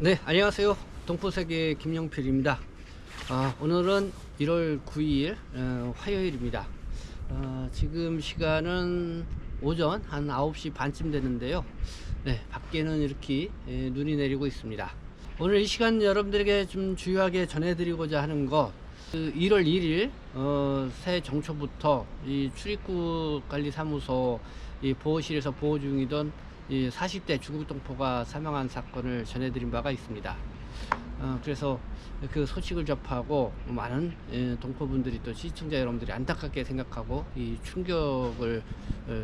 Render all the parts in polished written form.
네, 안녕하세요. 동포세계 김영필입니다. 오늘은 1월 9일 화요일입니다. 지금 시간은 오전 한 9시 반쯤 되는데요. 네, 밖에는 이렇게 눈이 내리고 있습니다. 오늘 이 시간 여러분들에게 좀 주요하게 전해드리고자 하는 것, 1월 1일 새해 정초부터 이 출입국 관리사무소 이 보호실에서 보호 중이던 이 40대 중국 동포가 사망한 사건을 전해드린 바가 있습니다. 그래서 그 소식을 접하고 많은 동포분들이 또 시청자 여러분들이 안타깝게 생각하고 이 충격을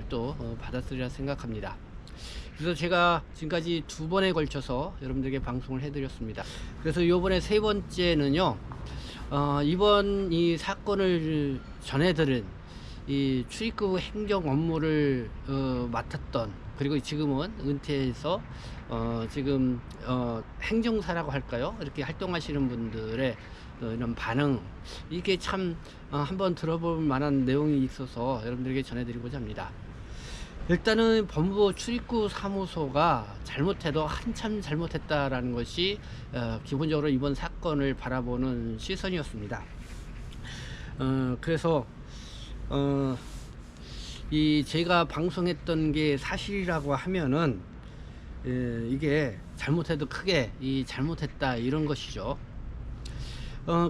또 받았으리라 생각합니다. 그래서 제가 지금까지 2번에 걸쳐서 여러분들에게 방송을 해드렸습니다. 그래서 이번에 3번째는요, 이번 이 사건을 전해들은 이 출입국 행정 업무를 맡았던, 그리고 지금은 은퇴해서 지금 행정사라고 할까요? 이렇게 활동하시는 분들의 이런 반응, 이게 참 한번 들어볼 만한 내용이 있어서 여러분들에게 전해드리고자 합니다. 일단은 법무부 출입국 사무소가 잘못해도 한참 잘못했다라는 것이 기본적으로 이번 사건을 바라보는 시선이었습니다. 그래서 이 제가 방송했던 게 사실이라고 하면은 이게 잘못해도 크게 이 잘못했다 이런 것이죠.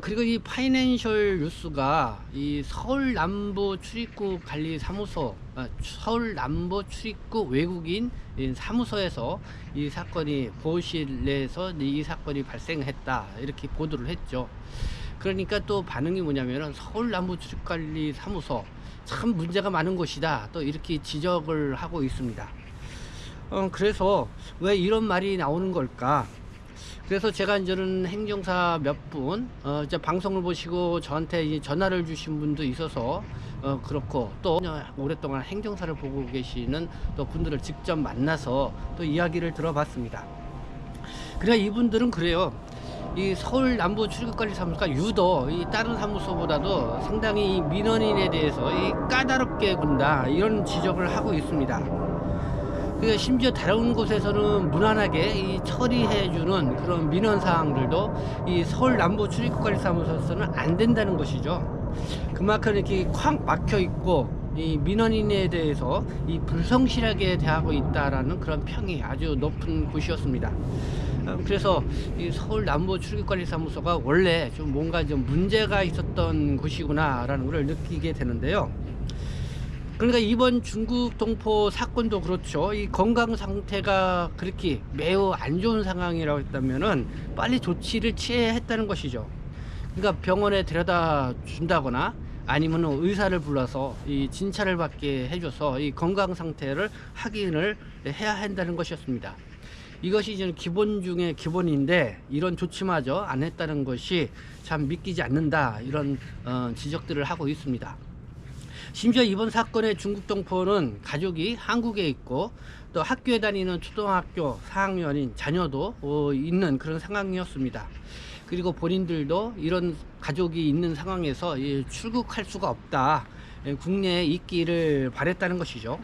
그리고 이 파이낸셜 뉴스가 이 서울 남부 출입국 관리 사무소, 서울 남부 출입국 외국인 사무소에서 이 사건이 보호실 내에서 이 사건이 발생했다 이렇게 보도를 했죠. 그러니까 또 반응이 뭐냐면은 서울 남부 출입관리 사무소 참 문제가 많은 곳이다 또 이렇게 지적을 하고 있습니다. 그래서 왜 이런 말이 나오는 걸까? 그래서 제가 이제는 행정사 몇 분, 이제 방송을 보시고 저한테 이제 전화를 주신 분도 있어서 그렇고, 또 오랫동안 행정사를 보고 계시는 또 분들을 직접 만나서 또 이야기를 들어봤습니다. 그러니까 이분들은 그래요. 이 서울 남부 출입국관리사무소가 유독 이 다른 사무소보다도 상당히 민원인에 대해서 이 까다롭게 군다 이런 지적을 하고 있습니다. 심지어 다른 곳에서는 무난하게 이 처리해주는 그런 민원 사항들도 이 서울 남부 출입국관리사무소에서는 안 된다는 것이죠. 그만큼 이렇게 콱 막혀 있고 이 민원인에 대해서 이 불성실하게 대하고 있다라는 그런 평이 아주 높은 곳이었습니다. 그래서 이 서울 남부 출입국관리사무소가 원래 좀 뭔가 좀 문제가 있었던 곳이구나라는 걸 느끼게 되는데요. 그러니까 이번 중국 동포 사건도 그렇죠. 이 건강 상태가 그렇게 매우 안 좋은 상황이라고 했다면은 빨리 조치를 취해야 했다는 것이죠. 그러니까 병원에 데려다 준다거나 아니면 의사를 불러서 이 진찰을 받게 해줘서 이 건강 상태를 확인을 해야 한다는 것이었습니다. 이것이 이제 기본 중에 기본인데 이런 조치마저 안 했다는 것이 참 믿기지 않는다 이런 지적들을 하고 있습니다. 심지어 이번 사건의 중국 동포는 가족이 한국에 있고 또 학교에 다니는 초등학교 4학년인 자녀도 있는 그런 상황이었습니다. 그리고 본인들도 이런 가족이 있는 상황에서 출국할 수가 없다, 국내에 있기를 바랬다는 것이죠.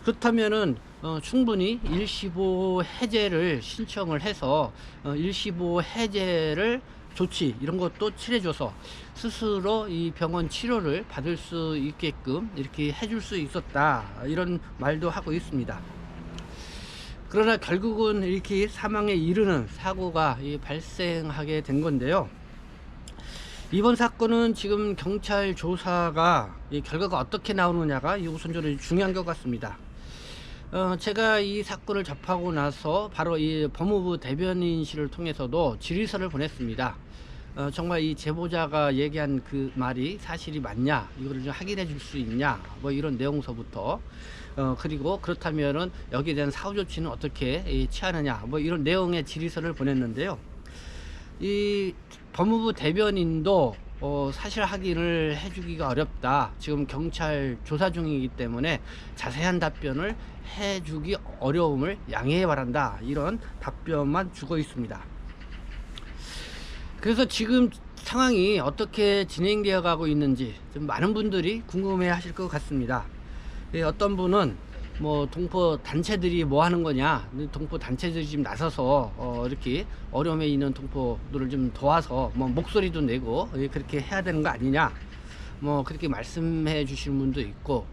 그렇다면은 충분히 일시보 해제를 신청을 해서 일시보 해제를 조치 이런 것도 칠해줘서 스스로 이 병원 치료를 받을 수 있게끔 이렇게 해줄 수 있었다 이런 말도 하고 있습니다. 그러나 결국은 이렇게 사망에 이르는 사고가 발생하게 된 건데요. 이번 사건은 지금 경찰 조사가 결과가 어떻게 나오느냐가 우선적으로 중요한 것 같습니다. 제가 이 사건을 접하고 나서 바로 이 법무부 대변인실을 통해서도 질의서를 보냈습니다. 정말 이 제보자가 얘기한 그 말이 사실이 맞냐, 이거를 좀 확인해 줄 수 있냐, 뭐 이런 내용서부터 그리고 그렇다면은 여기에 대한 사후 조치는 어떻게 취하느냐, 뭐 이런 내용의 질의서를 보냈는데요. 이 법무부 대변인도 사실 확인을 해주기가 어렵다, 지금 경찰 조사 중이기 때문에 자세한 답변을 해주기 어려움을 양해해 바란다, 이런 답변만 주고 있습니다. 그래서 지금 상황이 어떻게 진행되어 가고 있는지 좀 많은 분들이 궁금해 하실 것 같습니다. 어떤 분은 뭐 동포 단체들이 뭐 하는 거냐, 동포 단체들이 지금 나서서 이렇게 어려움에 있는 동포들을 좀 도와서 뭐 목소리도 내고 그렇게 해야 되는 거 아니냐, 뭐 그렇게 말씀해 주시는 분도 있고,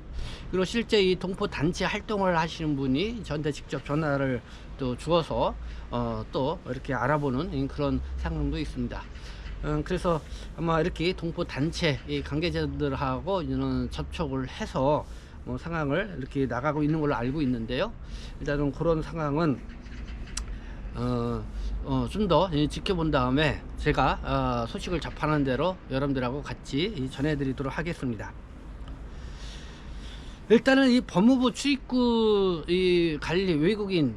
그리고 실제 이 동포 단체 활동을 하시는 분이 저한테 직접 전화를 또 주어서 또 이렇게 알아보는 그런 상황도 있습니다. 그래서 아마 이렇게 동포 단체 관계자들하고 이런 접촉을 해서 뭐 상황을 이렇게 나가고 있는 걸로 알고 있는데요. 일단은 그런 상황은 좀 더 지켜본 다음에 제가 소식을 접하는 대로 여러분들하고 같이 전해드리도록 하겠습니다. 일단은 이 법무부 출입구 관리 외국인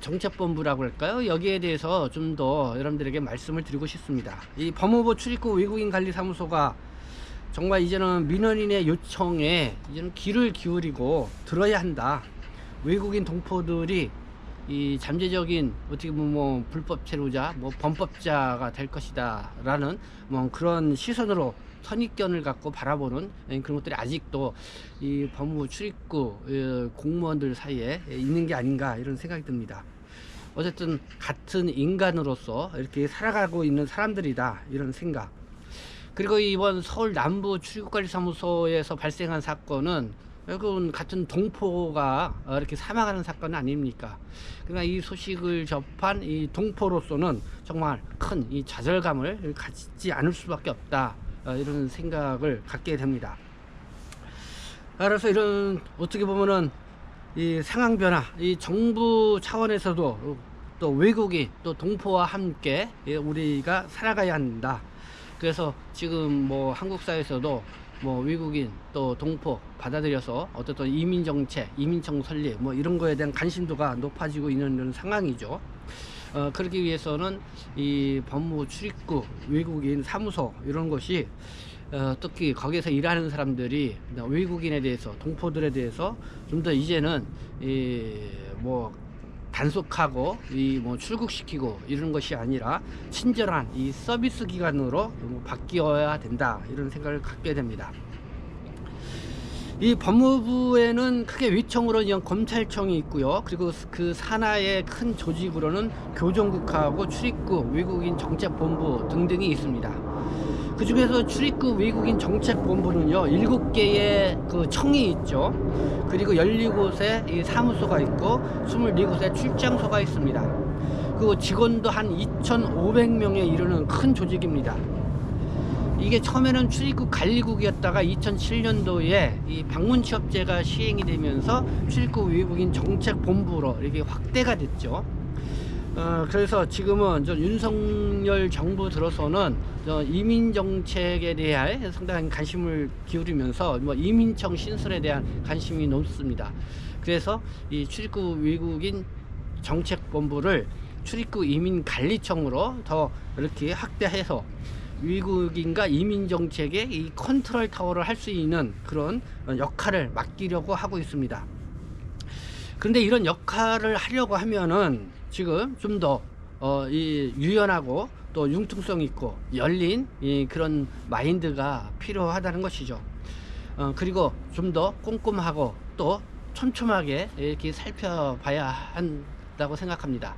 정책본부라고 할까요? 여기에 대해서 좀 더 여러분들에게 말씀을 드리고 싶습니다. 이 법무부 출입구 외국인 관리 사무소가 정말 이제는 민원인의 요청에 이제는 귀를 기울이고 들어야 한다. 외국인 동포들이 이 잠재적인 어떻게 보면 뭐 불법 체류자, 뭐 범법자가 될 것이다 라는 뭐 그런 시선으로 선입견을 갖고 바라보는 그런 것들이 아직도 이 법무부 출입구 공무원들 사이에 있는 게 아닌가, 이런 생각이 듭니다. 어쨌든 같은 인간으로서 이렇게 살아가고 있는 사람들이다, 이런 생각. 그리고 이번 서울 남부 출입구관리사무소에서 발생한 사건은 결국은 같은 동포가 이렇게 사망하는 사건 아닙니까? 그러니까 이 소식을 접한 이 동포로서는 정말 큰 이 좌절감을 갖지 않을 수밖에 없다, 이런 생각을 갖게 됩니다. 그래서 이런 어떻게 보면은 이 상황 변화, 이 정부 차원에서도 또 외국인 또 동포와 함께 우리가 살아가야 한다. 그래서 지금 뭐 한국 사회에서도 뭐 외국인 또 동포 받아들여서 어떤 이민 정책, 이민청 설립 뭐 이런 거에 대한 관심도가 높아지고 있는 이런 상황이죠. 그러기 위해서는 이 법무부 출입구 외국인 사무소 이런 것이 특히 거기에서 일하는 사람들이 외국인에 대해서, 동포들에 대해서 좀 더 이제는 뭐 단속하고 뭐 출국시키고 이런 것이 아니라 친절한 이 서비스 기관으로 바뀌어야 된다, 이런 생각을 갖게 됩니다. 이 법무부에는 크게 위청으로 검찰청이 있고요. 그리고 그 산하의 큰 조직으로는 교정국하고 출입구 외국인 정책본부 등등이 있습니다. 그 중에서 출입구 외국인 정책본부는요 7개의 그 청이 있죠. 그리고 17곳의 이 사무소가 있고 24곳의 출장소가 있습니다. 그리고 직원도 한 2,500명에 이르는 큰 조직입니다. 이게 처음에는 출입국 관리국이었다가 2007년도에 이 방문취업제가 시행이 되면서 출입국 외국인 정책본부로 이렇게 확대가 됐죠. 그래서 지금은 윤석열 정부 들어서는 이민 정책에 대한 상당한 관심을 기울이면서 뭐 이민청 신설에 대한 관심이 높습니다. 그래서 이 출입국 외국인 정책본부를 출입국 이민관리청으로 더 이렇게 확대해서 외국인과 이민 정책의 이 컨트롤 타워를 할 수 있는 그런 역할을 맡기려고 하고 있습니다. 그런데 이런 역할을 하려고 하면은 지금 좀 더 유연하고 또 융통성 있고 열린 그런 마인드가 필요하다는 것이죠. 그리고 좀 더 꼼꼼하고 또 촘촘하게 이렇게 살펴봐야 한다고 생각합니다.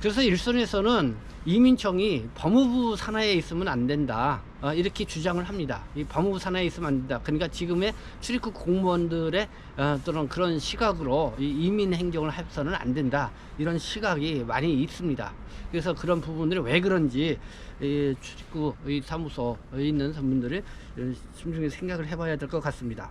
그래서 일선에서는 이민청이 법무부 산하에 있으면 안 된다, 이렇게 주장을 합니다. 이 법무부 산하에 있으면 안 된다. 그러니까 지금의 출입국 공무원들의 또는 그런 시각으로 이 이민 행정을 해서는 안 된다, 이런 시각이 많이 있습니다. 그래서 그런 부분들이 왜 그런지 이 출입국 사무소에 있는 분들이 심중히 생각을 해봐야 될 것 같습니다.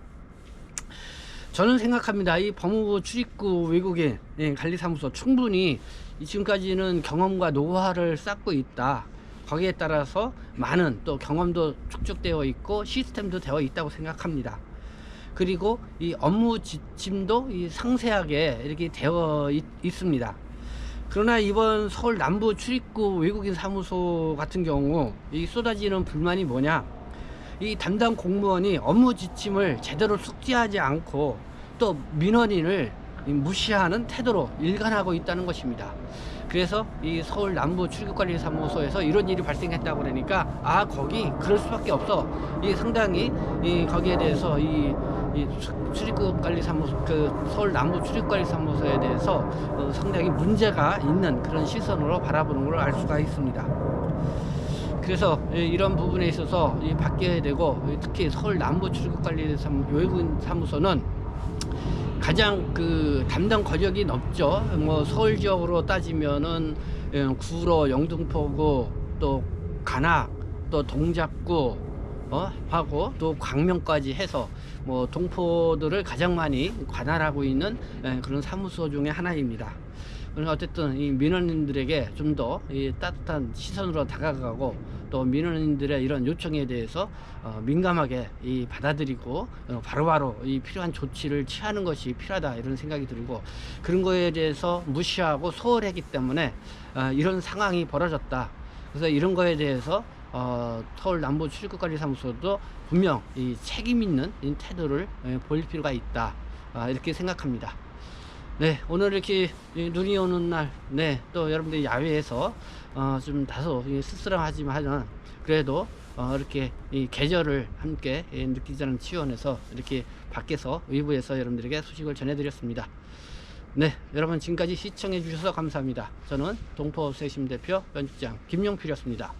저는 생각합니다. 이 법무부 출입구 외국인 관리사무소 충분히 지금까지는 경험과 노하우를 쌓고 있다. 거기에 따라서 많은 또 경험도 축적되어 있고 시스템도 되어 있다고 생각합니다. 그리고 이 업무 지침도 상세하게 이렇게 되어 있습니다. 그러나 이번 서울 남부 출입구 외국인 사무소 같은 경우 이 쏟아지는 불만이 뭐냐, 이 담당 공무원이 업무 지침을 제대로 숙지하지 않고 또 민원인을 무시하는 태도로 일관하고 있다는 것입니다. 그래서 이 서울 남부 출입국관리사무소에서 이런 일이 발생했다고 그러니까 거기 그럴 수밖에 없어. 이 상당히 거기에 대해서 이 이 출입국 관리 사무소, 그 서울 남부 출입국 관리 사무소에 대해서 상당히 문제가 있는 그런 시선으로 바라보는 걸 알 수가 있습니다. 그래서 이런 부분에 있어서 바뀌어야 되고, 특히 서울 남부 출입국 관리 외국인 사무소는 가장 그 담당 권력이 높죠. 뭐 서울 지역으로 따지면은 구로, 영등포구, 또 관악, 또 동작구 하고 또 광명까지 해서 뭐 동포들을 가장 많이 관할하고 있는 그런 사무소 중에 하나입니다. 그러니까 어쨌든 이 민원인들에게 좀 더 따뜻한 시선으로 다가가고, 또 민원인들의 이런 요청에 대해서 민감하게 받아들이고 바로바로 이 필요한 조치를 취하는 것이 필요하다, 이런 생각이 들고, 그런 거에 대해서 무시하고 소홀했기 때문에 이런 상황이 벌어졌다. 그래서 이런 거에 대해서 서울 남부 출입국관리사무소도 분명 이 책임 있는 이 태도를 보일 필요가 있다, 이렇게 생각합니다. 네, 오늘 이렇게 눈이 오는 날, 네, 또 여러분들 야외에서 좀 다소 씁쓸하지만 그래도 이렇게 이 계절을 함께 느끼자는 치원에서 이렇게 밖에서 외부에서 여러분들에게 소식을 전해드렸습니다. 네, 여러분 지금까지 시청해 주셔서 감사합니다. 저는 동포세심 대표 연주장 김용필이었습니다.